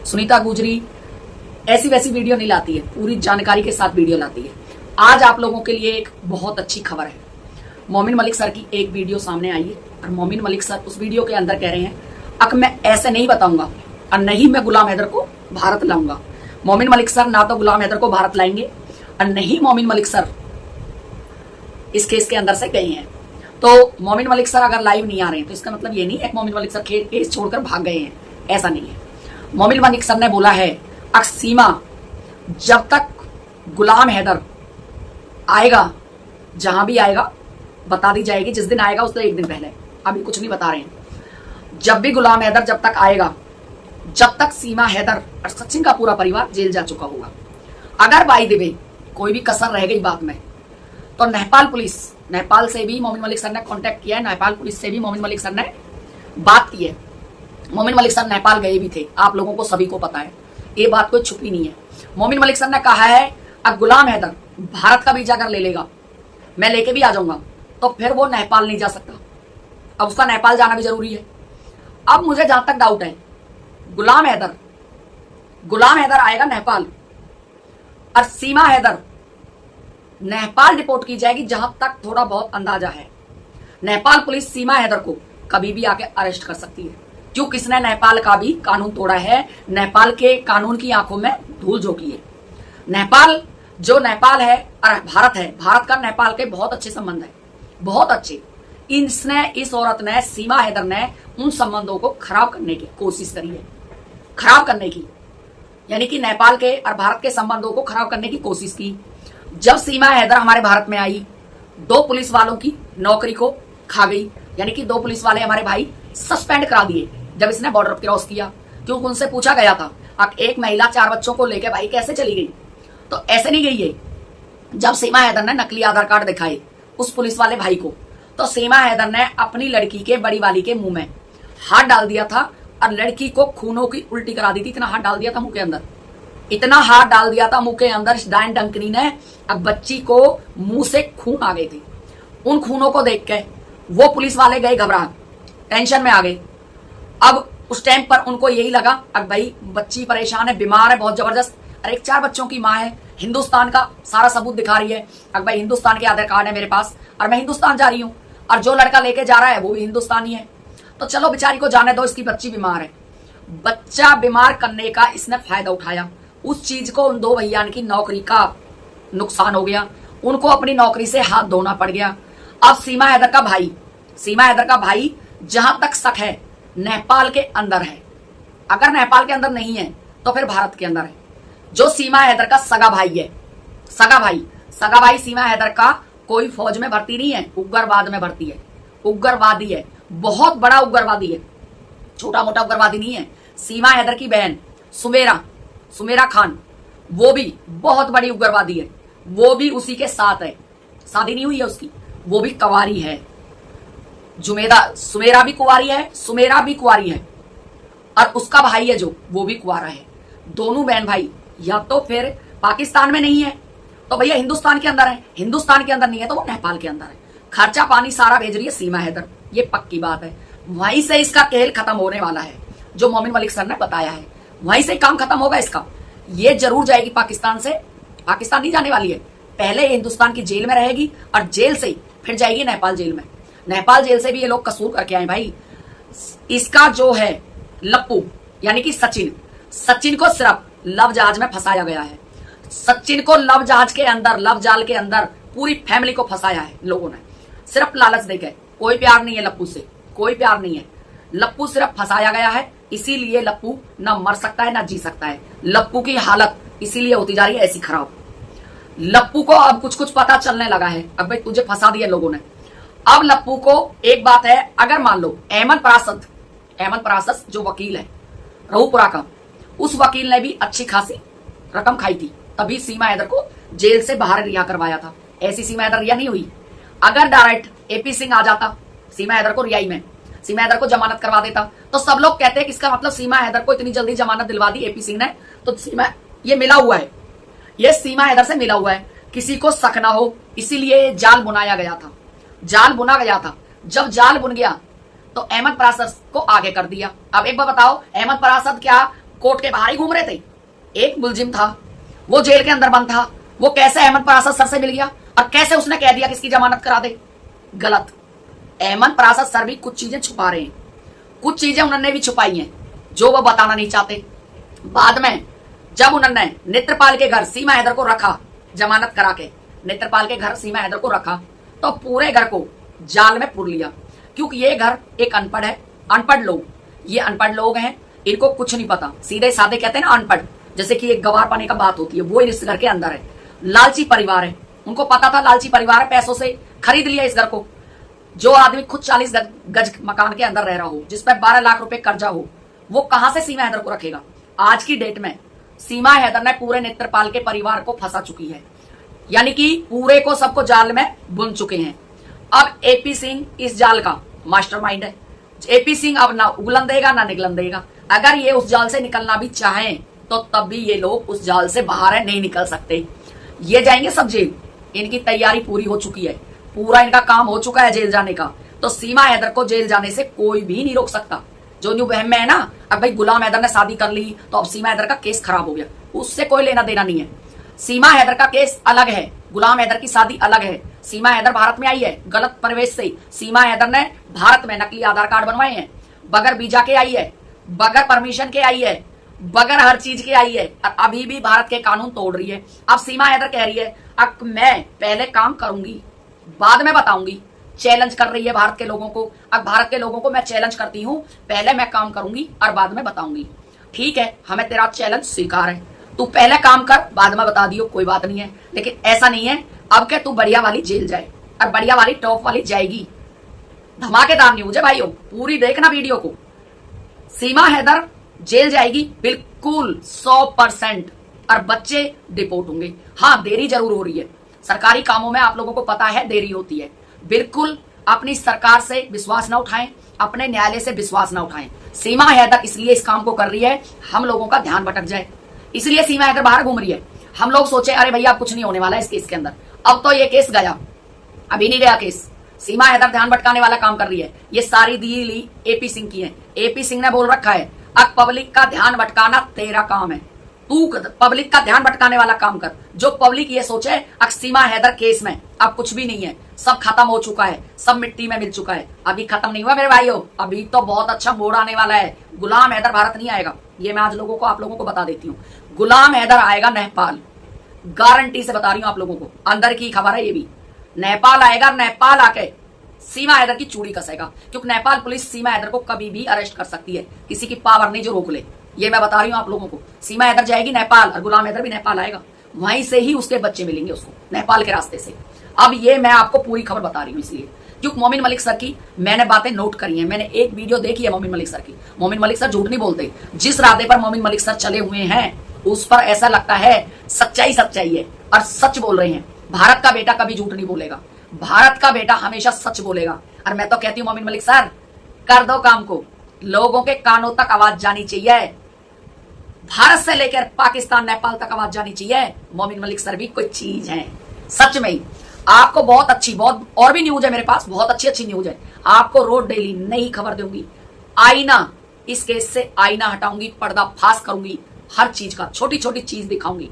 सुनीता गुजरी ऐसी वैसी वीडियो नहीं लाती है, पूरी जानकारी के साथ वीडियो लाती है। आज आप लोगों के लिए एक बहुत अच्छी खबर है। मोमिन मलिक सर की एक वीडियो सामने आई है और मोमिन मलिक सर उस वीडियो के अंदर कह रहे हैं अब मैं ऐसे नहीं बताऊंगा और नहीं मैं गुलाम हैदर को भारत लाऊंगा। मोमिन मलिक सर ना तो गुलाम हैदर को भारत लाएंगे और नहीं मोमिन मलिक सर इस केस के अंदर से गए हैं। तो मोमिन मलिक सर अगर लाइव नहीं आ रहे हैं तो इसका मतलब ये नहीं है कि मोमिन मलिक सर केस छोड़कर भाग गए हैं, ऐसा नहीं है। मोमिन मलिक सर ने बोला है सीमा जब तक गुलाम हैदर आएगा, जहां भी आएगा बता दी जाएगी, जिस दिन आएगा उससे एक दिन पहले, अभी कुछ नहीं बता रहे हैं। जब भी गुलाम हैदर जब तक आएगा, जब तक सीमा हैदर और सचिन का पूरा परिवार जेल जा चुका होगा। अगर बाई द वे कोई भी कसर रह गई बात में तो नेपाल पुलिस, नेपाल से भी मोमिन मलिक सर ने कांटेक्ट किया है, नेपाल पुलिस से भी मोमिन मलिक सर ने बात की है। मोमिन मलिक सर नेपाल गए भी थे, आप लोगों को सभी को पता है, ये बात कोई छुपी नहीं है। मोमिन मलिक सर ने कहा है अब गुलाम हैदर भारत का वीजा अगर ले लेगा, मैं लेके भी आ जाऊंगा, तो फिर वो नेपाल नहीं जा सकता। अब उसका नेपाल जाना भी जरूरी है। अब मुझे जहां तक डाउट है, गुलाम हैदर आएगा नेपाल और सीमा हैदर नेपाल डिपोर्ट की जाएगी। जहां तक थोड़ा बहुत अंदाजा है, नेपाल पुलिस सीमा हैदर को कभी भी आके अरेस्ट कर सकती है, क्योंकि किसने नेपाल का भी कानून तोड़ा है, नेपाल के कानून की आंखों में धूल झोंकी है। नेपाल है और भारत है, भारत का नेपाल के बहुत अच्छे संबंध है, बहुत अच्छे। इस औरत ने, सीमा हैदर ने उन संबंधों को खराब करने की कोशिश करी है, खराब करने की, यानी कि नेपाल के और भारत के संबंधों को खराब करने की कोशिश की। जब सीमा हैदर हमारे भारत में आई, 2 पुलिस वालों की नौकरी को खा गई, यानी कि 2 पुलिस वाले हमारे भाई सस्पेंड करा दिए जब इसने बॉर्डर क्रॉस किया, क्योंकि उनसे पूछा गया था अब एक महिला 4 बच्चों को लेकर भाई कैसे चली गई, तो ऐसे नहीं गई है। जब सीमा हैदर ने नकली आधार कार्ड दिखाए उस पुलिस वाले भाई को, तो सीमा हैदर ने अपनी लड़की के, बड़ी वाली के मुंह में हाथ डाल दिया था और लड़की को खूनों की उल्टी करा दी थी। इतना हाथ डाल दिया था मुंह के अंदर, इतना हाथ डाल दिया था मुंह के अंदर डायन डंकनी ने, अब बच्ची को मुंह से खून आ गए थे। उन खूनों को देख के वो पुलिस वाले गए घबरा, टेंशन में आ गए। अब उस टाइम पर उनको यही लगा अब भाई बच्ची परेशान है, बीमार है बहुत जबरदस्त, अरे 4 बच्चों की माँ है, हिंदुस्तान का सारा सबूत दिखा रही है, अब भाई हिंदुस्तान के आधार कार्ड है मेरे पास और मैं हिंदुस्तान जा रही हूँ और जो लड़का लेके जा रहा है वो भी हिंदुस्तानी है, तो चलो बेचारी को जाने दो, इसकी बच्ची बीमार है। बच्चा बीमार करने का इसने फायदा उठाया, उस चीज को उन 2 भैया की नौकरी का नुकसान हो गया, उनको अपनी नौकरी से हाथ धोना पड़ गया। अब सीमा हैदर का भाई जहां तक शक है नेपाल के अंदर है, अगर नेपाल के अंदर नहीं है तो फिर भारत के अंदर है। जो सीमा हैदर का सगा भाई है, सगा भाई सीमा हैदर का कोई फौज में भर्ती नहीं है, उग्रवाद में भर्ती है, उग्रवादी है, बहुत बड़ा उग्रवादी है, छोटा मोटा उग्रवादी नहीं है। सीमा हैदर की बहन सुमेरा खान, वो भी बहुत बड़ी उग्रवादी है, वो भी उसी के साथ है, शादी नहीं हुई है उसकी, वो भी कुंवारी है। सुमेरा भी कुंवारी है और उसका भाई है जो, वो भी कुंवारा है। दोनों बहन भाई या तो फिर पाकिस्तान में नहीं है तो भैया हिंदुस्तान के अंदर है, हिंदुस्तान के अंदर नहीं है तो वो नेपाल के अंदर है। खर्चा पानी सारा भेज रही है सीमा हैदर, ये पक्की बात है। वहीं से इसका खेल खत्म होने वाला है, जो मोमिन मलिक सर ने बताया है, वहीं से काम खत्म होगा इसका। ये जरूर जाएगी पाकिस्तान से, पाकिस्तान नहीं जाने वाली है, पहले हिंदुस्तान की जेल में रहेगी और जेल से फिर जाएगी नेपाल जेल में। नेपाल जेल से भी ये लोग कसूर करके आए भाई। इसका जो है लप्पू यानी कि सचिन को सिर्फ लव जहाज में फंसाया गया है, सचिन को लव जहाज के अंदर, लव जाल के अंदर पूरी फैमिली को फंसाया है लोगों ने, सिर्फ लालच देके। कोई प्यार नहीं है लप्पू से, कोई प्यार नहीं है, लप्पू सिर्फ फंसाया गया है। इसीलिए लप्पू ना मर सकता है ना जी सकता है। लप्पू की हालत इसीलिए होती जा रही है ऐसी खराब। लप्पू को अब कुछ पता चलने लगा है, अब भाई तुझे फंसा दिया लोगों ने। अब लप्पू को एक बात है, अगर मान लो अहमद परासत जो वकील है रहुपुरा का, उस वकील ने भी अच्छी खासी रकम खाई थी, तभी सीमा हैदर को जेल से बाहर रिहा करवाया था। ऐसी सीमा हैदर रिहा नहीं हुई। अगर डायरेक्ट एपी सिंह आ जाता सीमा हैदर को रिहाई में, सीमा हैदर को जमानत करवा देता, तो सब लोग कहते हैं कि इसका मतलब सीमा हैदर को इतनी जल्दी जमानत दिलवा दी एपी सिंह ने, तो ये मिला हुआ है, ये सीमा हैदर से मिला हुआ है, किसी को शक ना हो, इसीलिए जाल बुनाया गया था, जाल बुना गया था। जब जाल बुन गया तो अहमद परासत को आगे कर दिया। अब एक बार बताओ, अहमद परासत क्या कोर्ट के बाहर ही घूम रहे थे। एक मुलजिम था, वो जेल के अंदर बंद था, वो कैसे अहमद परासद सर से मिल गया और कैसे उसने कह दिया कि इसकी जमानत करा दे? गलत। अहमद परासद सर भी कुछ चीजें छुपा रहे हैं, कुछ चीजें उन्होंने भी छुपाई हैं जो वो बताना नहीं चाहते। बाद में जब उन्होंने नेत्रपाल के घर सीमा हैदर को रखा, जमानत करा के नेत्रपाल के घर सीमा हैदर को रखा, तो पूरे घर को जाल में पुर लिया, क्योंकि ये घर एक अनपढ़ है, अनपढ़ लोग, ये अनपढ़ लोग हैं, इनको कुछ नहीं पता, सीधे साधे कहते हैं ना अनपढ़, जैसे कि एक गवार पाने का बात होती है, वो इस घर के अंदर है। लालची परिवार है, उनको पता था लालची परिवार है, पैसों से खरीद लिया इस घर को। जो आदमी खुद 40 गज मकान के अंदर रह रहा हो, जिस पर 12 लाख रुपए कर्जा हो, वो कहां से सीमा हैदर को रखेगा? आज की डेट में सीमा हैदर ने पूरे नेत्रपाल के परिवार को फंसा चुकी है, यानी कि पूरे को सबको जाल में बुन चुके हैं। अब एपी सिंह इस जाल का मास्टरमाइंड है। एपी सिंह अब ना उगलन देगा ना निगलन देगा। अगर ये उस जाल से निकलना भी चाहें तो तब भी ये लोग उस जाल से बाहर है, नहीं निकल सकते। ये जाएंगे सब जेल, इनकी तैयारी पूरी हो चुकी है, पूरा इनका काम हो चुका है जेल जाने का। तो सीमा हैदर को जेल जाने से कोई भी नहीं रोक सकता। जो न्यू बहम में है ना, अब भाई गुलाम हैदर ने शादी कर ली तो अब सीमा हैदर का केस खराब हो गया, उससे कोई लेना देना नहीं है। सीमा हैदर का केस अलग है, गुलाम हैदर की शादी अलग है। सीमा हैदर भारत में आई है गलत प्रवेश से। सीमा हैदर ने भारत में नकली आधार कार्ड बनवाए हैं, बगैर वीजा के आई है, बगैर परमिशन के आई है, बगैर हर चीज के आई है, और अभी भी भारत के कानून तोड़ रही है। अब सीमा हैदर कह रही है अब मैं पहले काम करूंगी बाद में बताऊंगी, चैलेंज कर रही है भारत के लोगों को। अब भारत के लोगों को मैं चैलेंज करती हूं, पहले मैं काम करूंगी और बाद में बताऊंगी। ठीक है, हमें तेरा चैलेंज स्वीकार है, तू पहले काम कर बाद में बता दियो, कोई बात नहीं है। लेकिन ऐसा नहीं है अब के तू बढ़िया वाली जेल जाए, और बढ़िया वाली टॉप वाली जाएगी। धमाकेदार न्यूज है भाइयों, पूरी देखना वीडियो को। सीमा हैदर जेल जाएगी बिल्कुल 100%, और बच्चे डिपोर्ट होंगे। हाँ, देरी जरूर हो रही है, सरकारी कामों में आप लोगों को पता है देरी होती है। बिल्कुल अपनी सरकार से विश्वास ना उठाएं, अपने न्यायालय से विश्वास ना उठाएं। सीमा हैदर इसलिए इस काम को कर रही है, हम लोगों का ध्यान भटक जाए, इसलिए सीमा हैदर बाहर घूम रही है। हम लोग सोचे अरे भैया कुछ नहीं होने वाला है इस केस के अंदर, अब तो ये केस गया, अभी नहीं गया केस। सीमा हैदर ध्यान भटकाने वाला काम कर रही है, ये सारी दीली एपी सिंह की है। एपी सिंह ने बोल रखा है अब पब्लिक का ध्यान भटकाना तेरा काम है, तू पब्लिक का ध्यान भटकाने वाला काम कर। जो पब्लिक ये सोचे सीमा हैदर केस में अब कुछ भी नहीं है, सब खत्म हो चुका है, सब मिट्टी में मिल चुका है। अभी खत्म नहीं हुआ मेरे भाइयों, अभी तो बहुत अच्छा मोड़ आने वाला है। गुलाम हैदर भारत नहीं आएगा, ये मैं आज लोगों को आप लोगों को बता देती हूँ। गुलाम हैदर आएगा नेपाल, गारंटी से बता रही हूँ आप लोगों को, अंदर की खबर है ये भी। नेपाल आएगा, नेपाल आके सीमा हैदर की चूड़ी कसेगा, क्योंकि नेपाल पुलिस सीमा हैदर को कभी भी अरेस्ट कर सकती है, किसी की पावर नहीं जो रोक ले। ये मैं बता रही हूँ आप लोगों को। सीमा हैदर जाएगी नेपाल और गुलाम हैदर भी नेपाल आएगा, वहीं से ही उसके बच्चे मिलेंगे उसको, नेपाल के रास्ते से। अब ये मैं आपको पूरी खबर बता रही हूँ इसलिए क्योंकि मोमिन मलिक सर की मैंने बातें नोट करी हैं, मैंने एक वीडियो देखी है मोमिन मलिक सर की। मोमिन मलिक सर झूठ नहीं बोलते, जिस रास्ते पर मोमिन मलिक सर चले हुए हैं उस पर ऐसा लगता है सच्चाई सच्चाई है और सच बोल रहे हैं। भारत का बेटा कभी झूठ नहीं बोलेगा, भारत का बेटा हमेशा सच बोलेगा। और मैं तो कहती हूँ मोमिन मलिक सर कर दो काम को, लोगों के कानों तक आवाज जानी चाहिए, भारत से लेकर पाकिस्तान नेपाल तक आवाज जानी चाहिए। मोमिन मलिक सर भी कोई चीज है, सच में ही। आपको बहुत अच्छी, बहुत और भी न्यूज है मेरे पास, बहुत अच्छी अच्छी न्यूज है, आपको रोज डेली नई खबर दूंगी। आईना, इस केस से आईना हटाऊंगी, पर्दा फाश करूंगी, हर चीज का छोटी छोटी चीज दिखाऊंगी।